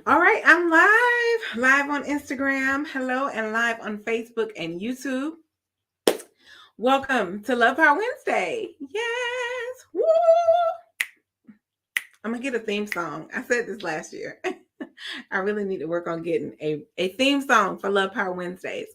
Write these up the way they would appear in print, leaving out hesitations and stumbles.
All right, I'm live on Instagram. Hello, and live on Facebook and YouTube. Welcome to LovePower Wednesday. Yes. Woo! I'm gonna get a theme song. I said this last year. I really need to work on getting a theme song for LovePower Wednesdays.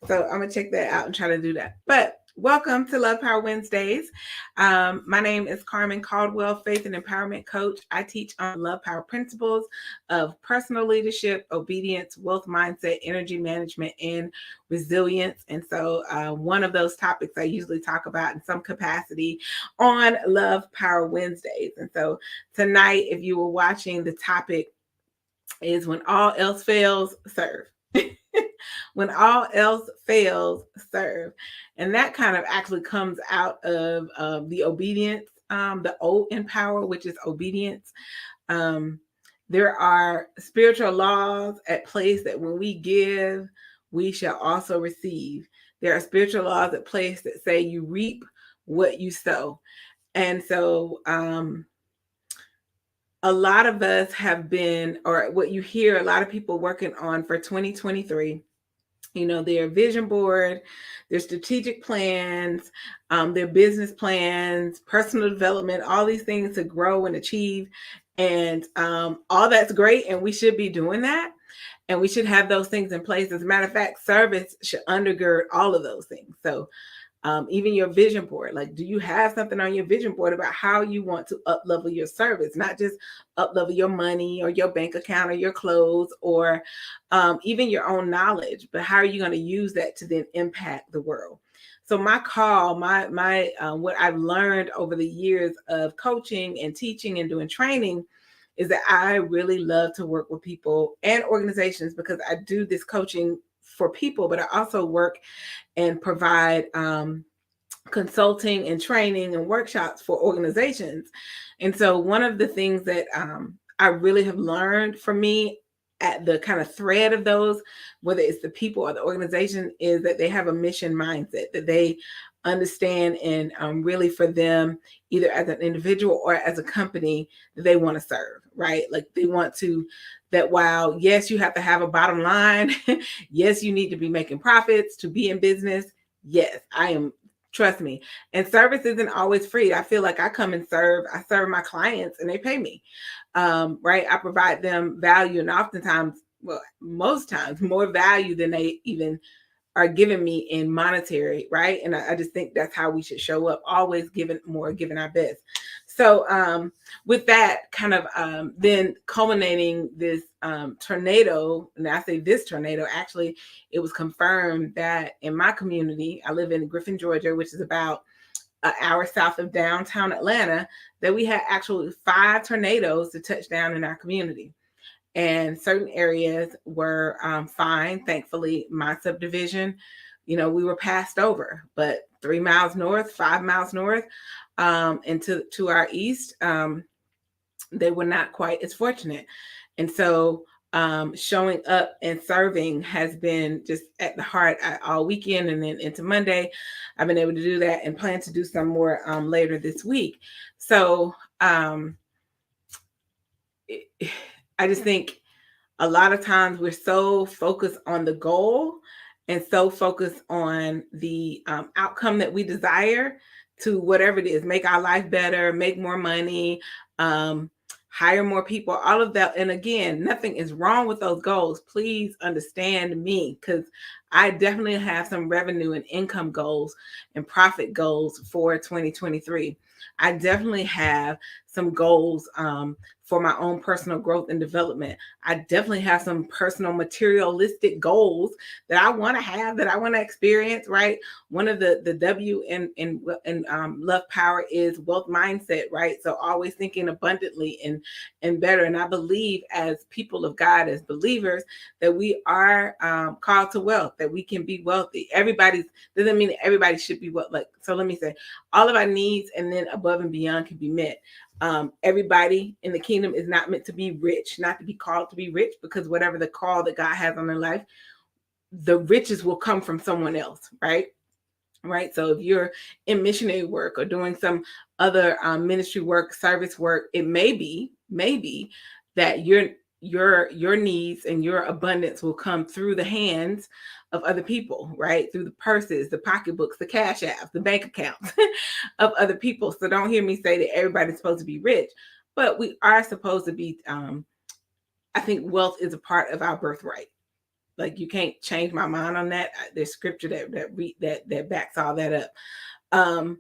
So I'm gonna check that out and try to do that. But welcome to LovePower Wednesdays. My name is Carmen Caldwell, faith and empowerment coach. I teach on Love Power principles of personal leadership, obedience, wealth mindset, energy management, and resilience. And so one of those topics I usually talk about in some capacity on Love Power Wednesdays. And so tonight, if you were watching, the topic is when all else fails, serve. When all else fails, serve. And that kind of actually comes out of the obedience, the O in power, which is obedience. There are spiritual laws at place that when we give, we shall also receive. There are spiritual laws at place that say you reap what you sow. And so a lot of us have been, or what you hear a lot of people working on for 2023, their vision board, their strategic plans, their business plans, personal development, all these things to grow and achieve. And all that's great. And we should be doing that. And we should have those things in place. As a matter of fact, service should undergird all of those things. So even your vision board, like, do you have something on your vision board about how you want to up level your service, not just up level your money or your bank account or your clothes or even your own knowledge, but how are you going to use that to then impact the world? So my call, my what I've learned over the years of coaching and teaching and doing training is that I really love to work with people and organizations, because I do this coaching for people, but I also work and provide consulting and training and workshops for organizations. And so one of the things that I really have learned for me at the kind of thread of those, whether it's the people or the organization, is that they have a mission mindset, that they understand, and really for them, either as an individual or as a company, that they want to serve, right? Like they want to, that while, yes, you have to have a bottom line, yes, you need to be making profits to be in business. Yes, I am. Trust me. And service isn't always free. I feel like I come and serve. I serve my clients and they pay me. Right. I provide them value, and oftentimes, well, most times more value than they even are giving me in monetary, right? And I just think that's how we should show up, always giving more, giving our best. So with that kind of then culminating this tornado, and I say this tornado, actually, it was confirmed that in my community, I live in Griffin, Georgia, which is about an hour south of downtown Atlanta, that we had actually 5 tornadoes to touch down in our community. And certain areas were fine. Thankfully, my subdivision, we were passed over, but 3 miles north, 5 miles north, and to our east, they were not quite as fortunate. And so showing up and serving has been just at the heart all weekend, and then into Monday, I've been able to do that and plan to do some more later this week. So I just think a lot of times we're so focused on the goal and so focused on the outcome that we desire, to whatever it is, make our life better, make more money, hire more people, all of that. And again, nothing is wrong with those goals. Please understand me, because I definitely have some revenue and income goals and profit goals for 2023. I definitely have some goals for my own personal growth and development. I definitely have some personal materialistic goals that I want to have, that I want to experience, right? One of the W in Love Power is wealth mindset, right? So always thinking abundantly and better. And I believe, as people of God, as believers, that we are called to wealth, that we can be wealthy. Everybody's, doesn't mean that everybody should be wealthy. Like, so let me say, all of our needs and then above and beyond can be met. Everybody in the kingdom is not meant to be rich, not to be called to be rich, because whatever the call that God has on their life, the riches will come from someone else, right? Right. So if you're in missionary work or doing some other ministry work, service work, it may be that your needs and your abundance will come through the hands of other people, right? Through the purses, the pocketbooks, the cash apps, the bank accounts of other people. So don't hear me say that everybody's supposed to be rich, but we are supposed to be. I think wealth is a part of our birthright. Like, you can't change my mind on that. There's scripture that backs all that up.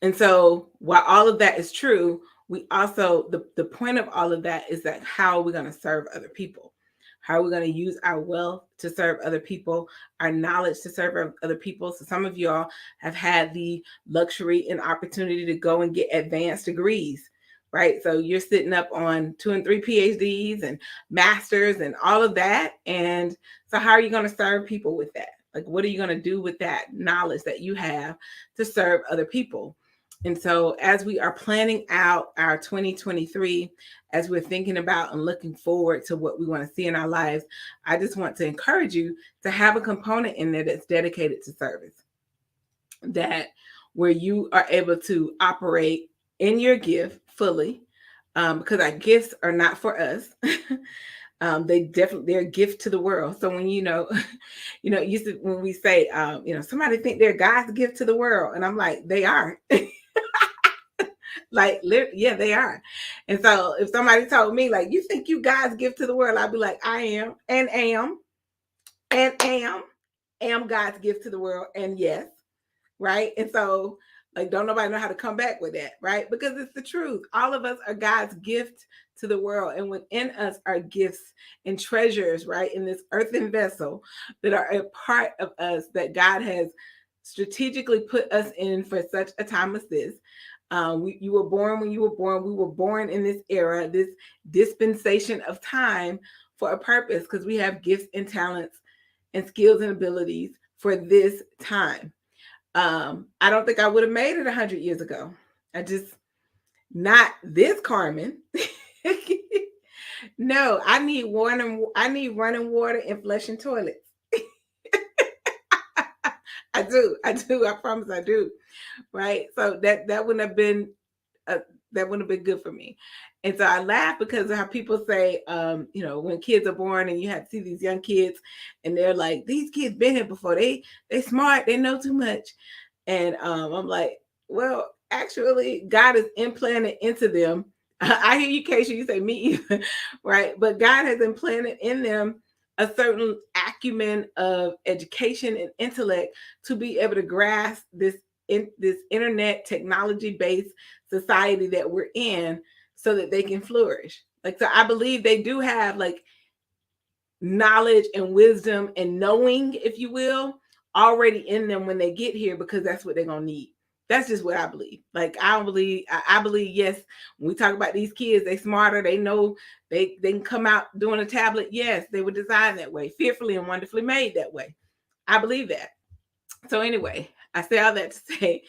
And so while all of that is true, we also, the point of all of that is that how are we going to serve other people? How are we going to use our wealth to serve other people, our knowledge to serve other people? So some of y'all have had the luxury and opportunity to go and get advanced degrees, right? So you're sitting up on 2 and 3 PhDs and masters and all of that. And so how are you going to serve people with that? Like, what are you going to do with that knowledge that you have to serve other people? And so as we are planning out our 2023, as we're thinking about and looking forward to what we want to see in our lives, I just want to encourage you to have a component in there that's dedicated to service, that where you are able to operate in your gift fully, because our gifts are not for us. They're a gift to the world. So when used to, when we say, somebody think they're God's gift to the world, and I'm like, they are. Like, yeah, they are. And so if somebody told me, like, you think you God's gift to the world, I'd be like, I am, and am God's gift to the world, and yes, right? And so, like, don't nobody know how to come back with that, right? Because it's the truth. All of us are God's gift to the world, and within us are gifts and treasures, right, in this earthen vessel that are a part of us that God has strategically put us in for such a time as this. You were born when you were born. We were born in this era, this dispensation of time, for a purpose, because we have gifts and talents and skills and abilities for this time. I don't think I would have made it 100 years ago. Not this Carmen. No, I need running water and flushing toilets. I do. I promise I do. Right. So that wouldn't have been good for me. And so I laugh because of how people say, when kids are born and you have to see these young kids and they're like, these kids been here before. They smart. They know too much. And I'm like, well, actually, God is implanted into them. I hear you, Keisha, you say me either, right? But God has implanted in them a certain acumen of education and intellect to be able to grasp this internet technology-based society that we're in, so that they can flourish. Like, so I believe they do have like knowledge and wisdom and knowing, if you will, already in them when they get here, because that's what they're gonna need. That's just what I believe. Like, I believe, yes, when we talk about these kids, they smarter, they know they can come out doing a tablet. Yes, they were designed that way, fearfully and wonderfully made that way. I believe that. So anyway, I say all that to say,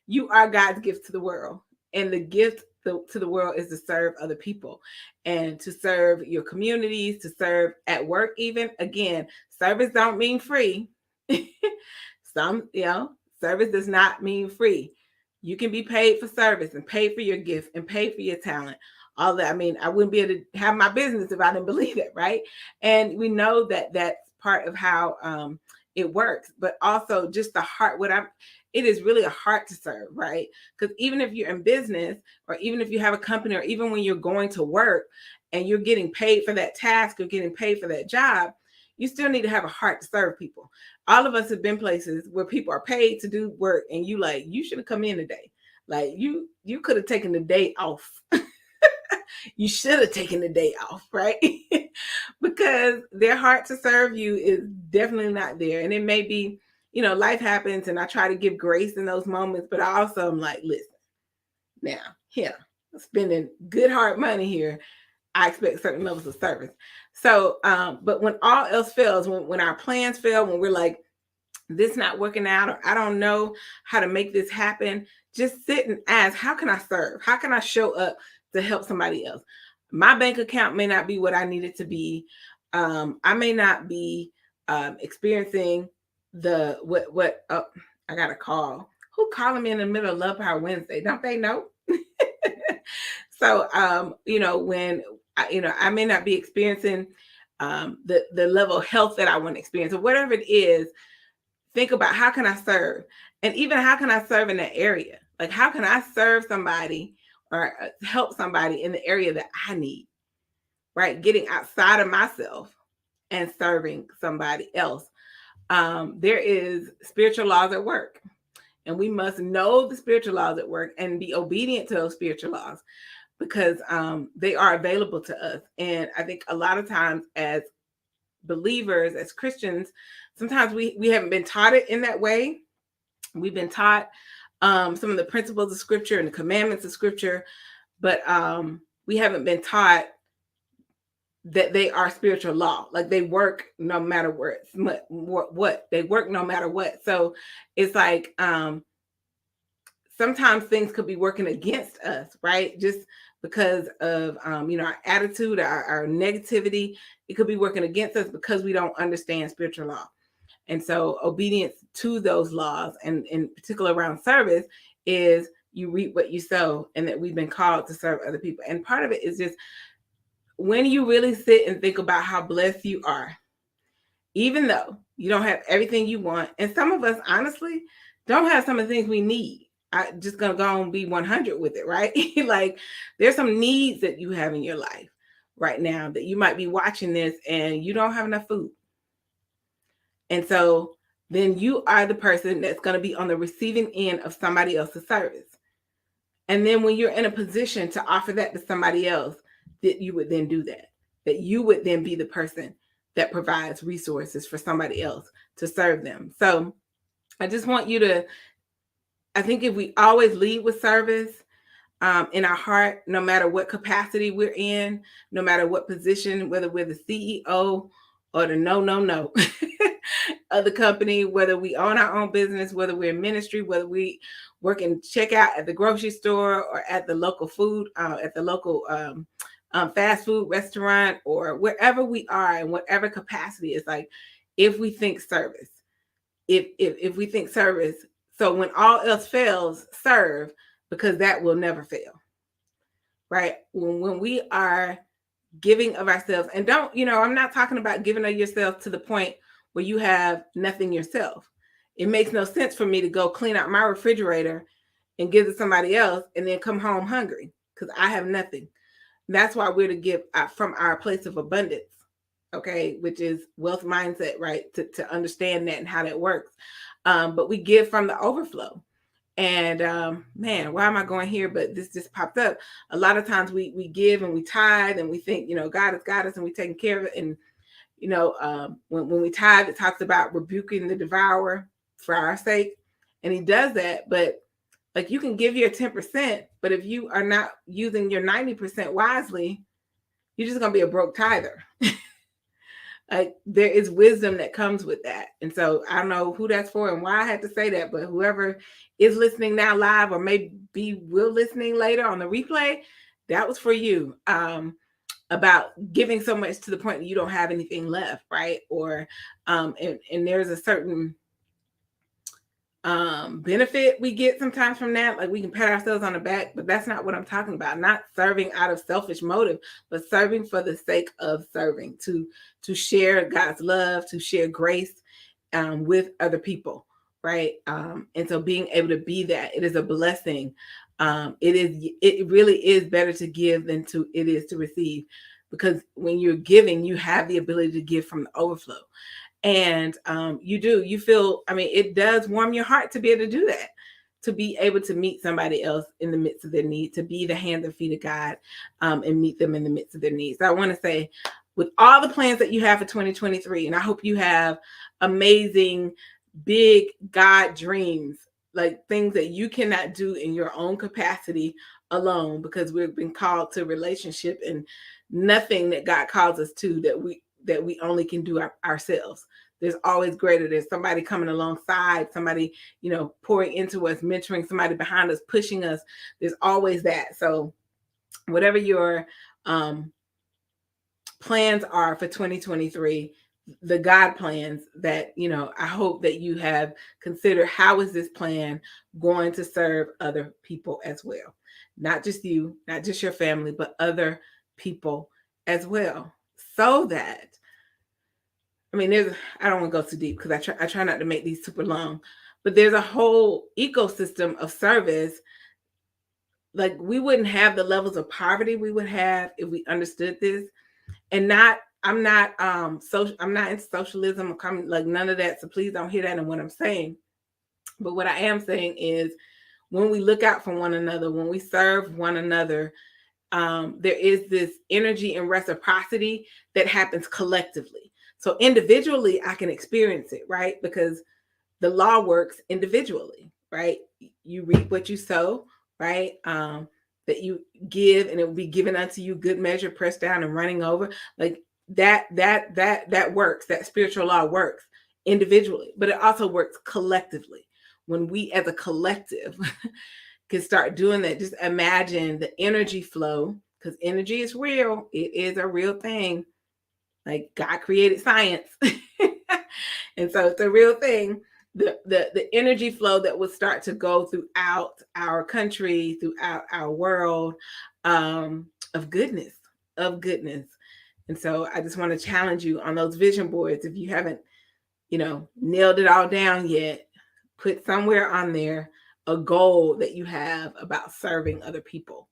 you are God's gift to the world. And the gift to the world is to serve other people and to serve your communities, to serve at work even. Again, service don't mean free. Service does not mean free. You can be paid for service and paid for your gift and paid for your talent. All that. I mean, I wouldn't be able to have my business if I didn't believe it, right? And we know that that's part of how it works, but also just the heart. It is really a heart to serve, right? Because even if you're in business, or even if you have a company, or even when you're going to work and you're getting paid for that task or getting paid for that job, you still need to have a heart to serve people. All of us have been places where people are paid to do work, and you should have come in today. Like, you could have taken the day off. You should have taken the day off, right? Because their heart to serve you is definitely not there. And it may be, life happens, and I try to give grace in those moments, but I also am like, listen, now, here, spending good hard money here, I expect certain levels of service. So, but when all else fails, when our plans fail, when we're like, this not working out, or I don't know how to make this happen, just sit and ask, how can I serve? How can I show up to help somebody else? My bank account may not be what I need it to be. I may not be experiencing I got a call. Who calling me in the middle of LovePower Wednesday? Don't they know? So, when I may not be experiencing the level of health that I want to experience, or whatever it is. Think about, how can I serve? And even, how can I serve in that area? Like, how can I serve somebody or help somebody in the area that I need, right? Getting outside of myself and serving somebody else. There is spiritual laws at work, and we must know the spiritual laws at work and be obedient to those spiritual laws, because they are available to us. And I think a lot of times, as believers, as Christians, sometimes we haven't been taught it in that way. We've been taught some of the principles of Scripture and the commandments of Scripture, but we haven't been taught that they are spiritual law. Like, they work no matter what they work no matter what. So it's like, sometimes things could be working against us, right? Just because of our attitude, our negativity. It could be working against us because we don't understand spiritual law. And so obedience to those laws, and in particular around service, is you reap what you sow, and that we've been called to serve other people. And part of it is just when you really sit and think about how blessed you are, even though you don't have everything you want. And some of us, honestly, don't have some of the things we need. I'm just going to go and be 100 with it, right? Like, there's some needs that you have in your life right now that you might be watching this and you don't have enough food. And so then you are the person that's going to be on the receiving end of somebody else's service. And then when you're in a position to offer that to somebody else, that you would then do that you would then be the person that provides resources for somebody else to serve them. So I just want you to, I think if we always lead with service in our heart, no matter what capacity we're in, no matter what position, whether we're the CEO or the no of the company, whether we own our own business, whether we're in ministry, whether we work in checkout at the grocery store or at the local food, at the local fast food restaurant, or wherever we are, in whatever capacity, it's like, if we think service, if we think service, so when all else fails, serve, because that will never fail, right? When we are giving of ourselves, and don't, I'm not talking about giving of yourself to the point where you have nothing yourself. It makes no sense for me to go clean out my refrigerator and give to somebody else and then come home hungry because I have nothing. That's why we're to give from our place of abundance, okay, which is wealth mindset, right? To understand that and how that works. But we give from the overflow. And man, why am I going here? But this just popped up. A lot of times we give and we tithe and we think, God has got us and we're taking care of it. And, when we tithe, it talks about rebuking the devourer for our sake. And he does that. But like, you can give your 10%, but if you are not using your 90% wisely, you're just going to be a broke tither. Like, there is wisdom that comes with that. And so I don't know who that's for and why I had to say that, but whoever is listening now live, or maybe will listening later on the replay, that was for you, about giving so much to the point that you don't have anything left, right? Or and there's a certain benefit we get sometimes from that. Like, we can pat ourselves on the back, but that's not what I'm talking about. Not serving out of selfish motive, but serving for the sake of serving, to share God's love, to share grace with other people, right? And so being able to be that, it is a blessing. It really is better to give than it is to receive, because when you're giving, you have the ability to give from the overflow. And you feel, it does warm your heart to be able to do that, to be able to meet somebody else in the midst of their need, to be the hands and feet of God, and meet them in the midst of their needs. So I want to say, with all the plans that you have for 2023, and I hope you have amazing, big God dreams, like things that you cannot do in your own capacity alone, because we've been called to relationship, and nothing that God calls us to that we only can do ourselves. There's always greater. There's somebody coming alongside, somebody, pouring into us, mentoring, somebody behind us, pushing us. There's always that. So whatever your plans are for 2023, the God plans that, I hope that you have considered, how is this plan going to serve other people as well? Not just you, not just your family, but other people as well, so that, I mean, I don't want to go too deep because I try not to make these super long, but there's a whole ecosystem of service. Like, we wouldn't have the levels of poverty we would have if we understood this. And I'm not I'm not into socialism or like none of that. So please don't hear that in what I'm saying. But what I am saying is, when we look out for one another, when we serve one another, there is this energy and reciprocity that happens collectively. So individually, I can experience it, right? Because the law works individually, right? You reap what you sow, right? That you give, and it will be given unto you, good measure, pressed down and running over. Like that works. That spiritual law works individually, but it also works collectively. When we as a collective can start doing that, just imagine the energy flow, because energy is real. It is a real thing. Like, God created science. And so it's a real thing. The energy flow that would start to go throughout our country, throughout our world, of goodness. And so I just want to challenge you on those vision boards. If you haven't, nailed it all down yet, put somewhere on there a goal that you have about serving other people,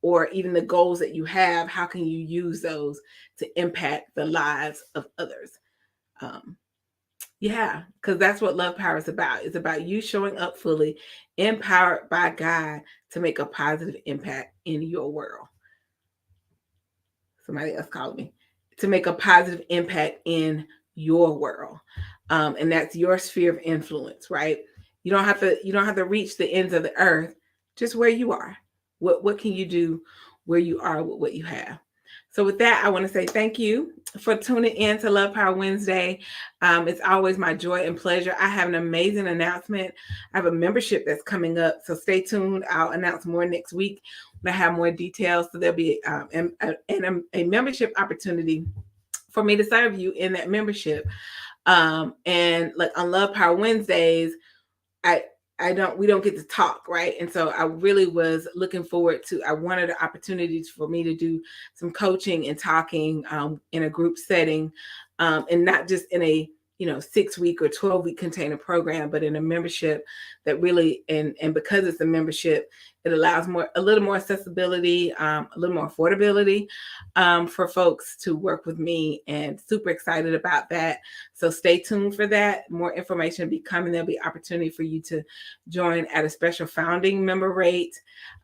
or even the goals that you have. How can you use those to impact the lives of others? Because that's what Love Power is about. It's about you showing up fully, empowered by God to make a positive impact in your world. Somebody else called me. To make a positive impact in your world. And that's your sphere of influence, right? You don't have to reach the ends of the earth, just where you are. What can you do where you are with what you have? So with that, I want to say thank you for tuning in to Love Power Wednesday. It's always my joy and pleasure. I have an amazing announcement. I have a membership that's coming up, so stay tuned. I'll announce more next week when I have more details. So there'll be a membership opportunity for me to serve you in that membership. And like on Love Power Wednesdays, we don't get to talk, right? And so I really was looking forward to, I wanted opportunities for me to do some coaching and talking in a group setting, and not just in a 6-week or 12-week container program, but in a membership that really, and because it's a membership, it allows a little more accessibility, a little more affordability for folks to work with me, and super excited about that. So stay tuned for that. More information will be coming. There'll be opportunity for you to join at a special founding member rate.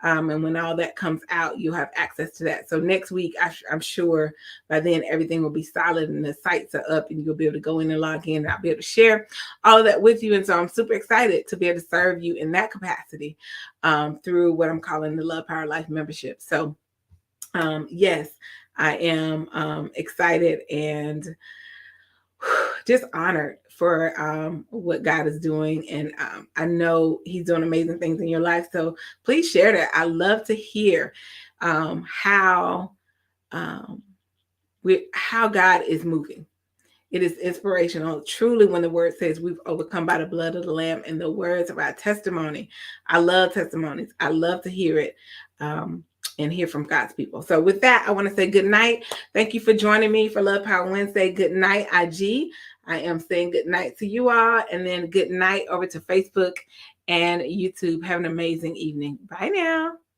And when all that comes out, you'll have access to that. So next week, I'm sure by then everything will be solid and the sites are up, and you'll be able to go in and log in, and I'll be able to share all of that with you. And so I'm super excited to be able to serve you in that capacity through what I'm calling the Love Power Life membership. So yes, I am excited and just honored for what God is doing. And I know He's doing amazing things in your life. So please share that. I love to hear how God is moving. It is inspirational, truly, when the word says we've overcome by the blood of the Lamb and the words of our testimony. I love testimonies. I love to hear it and hear from God's people. So with that, I want to say good night. Thank you for joining me for Love Power Wednesday. Good night, IG. I am saying good night to you all, and then good night over to Facebook and YouTube. Have an amazing evening. Bye now.